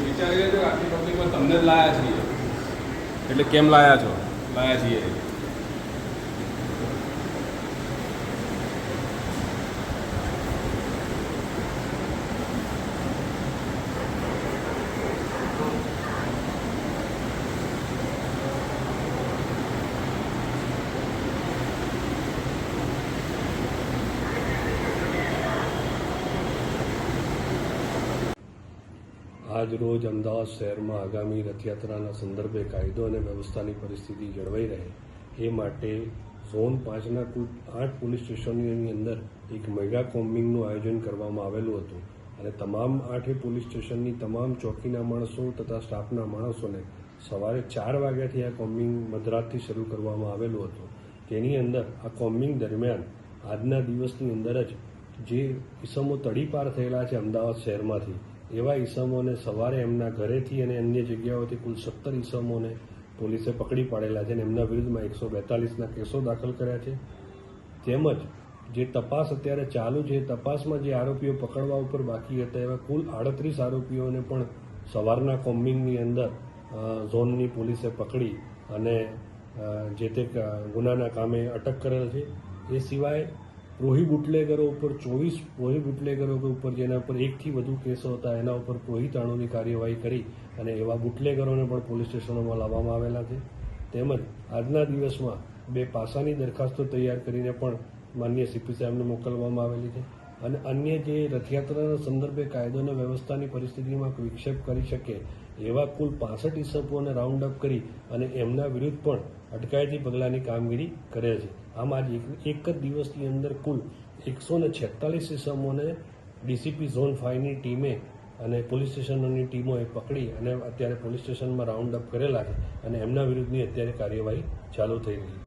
વિચારી લેજો આટલી પબ્લિકમાં તમને જ લાયા છીએ એટલે કેમ લાયા છો? લાયા છીએ આજ રોજ અમદાવાદ શહેરમાં આગામી રથયાત્રાના સંદર્ભે કાયદો અને વ્યવસ્થાની પરિસ્થિતિ જળવાઈ રહે એ માટે ઝોન 5ના કુલ 8 પોલીસ સ્ટેશનોની અંદર એક મેગા કોમ્બિંગનું આયોજન કરવામાં આવેલું હતું અને તમામ 8 પોલીસ સ્ટેશનની તમામ ચોકીના માણસો તથા સ્ટાફના માણસોને સવારે 4 વાગ્યાથી આ કોમ્બિંગ મધરાતથી શરૂ કરવામાં આવેલું હતું. તેની અંદર આ કોમ્બિંગ દરમિયાન આજના દિવસની અંદર જ જે ઇસમો તડીપાર થયેલા છે અમદાવાદ શહેરમાંથી એવા ઈસમોને સવારે એમના ઘરેથી અને અન્ય જગ્યાઓથી કુલ 17 ઈસમોને પોલીસે પકડી પાડેલા છે અને એમના વિરુદ્ધમાં 142ના કેસો દાખલ કર્યા છે. તેમજ જે તપાસ અત્યારે ચાલુ છે તપાસમાં જે આરોપીઓ પકડવા ઉપર બાકી હતા એવા કુલ 38 આરોપીઓને પણ સવારના કોમ્બિંગની અંદર ઝોનની પોલીસે પકડી અને જે તે ગુનાના કામે અટક કરેલ છે. એ સિવાય પ્રોહી બુટલેગરો ઉપર 24 પ્રોહી બુટલેગરો ઉપર જેના ઉપર 1થી વધુ કેસો હતા એના ઉપર પ્રોહિતાણુની કાર્યવાહી કરી અને એવા બુટલેગરોને પણ પોલીસ સ્ટેશનોમાં લાવવામાં આવેલા છે. તેમજ આજના દિવસમાં 2 પાસાની દરખાસ્તો તૈયાર કરીને પણ માનનીય સીપી સાહેબને મોકલવામાં આવેલી છે અને અન્ય જે રથયાત્રાના સંદર્ભે કાયદો અને વ્યવસ્થાની પરિસ્થિતિમાં વિક્ષેપ કરી શકે એવા કુલ 65 ઈસમોને રાઉન્ડ અપ કરી અને એમના વિરુદ્ધ પણ અટકાયતી પગલાંની કામગીરી કરે છે. આમ આજે એક જ દિવસની અંદર કુલ 146 ઈસમોને ડીસીપી ઝોન 5ની ટીમે અને પોલીસ સ્ટેશનોની ટીમોએ પકડી અને અત્યારે પોલીસ સ્ટેશનમાં રાઉન્ડ અપ કરેલા છે અને એમના વિરુદ્ધની અત્યારે કાર્યવાહી ચાલુ થઈ રહી છે.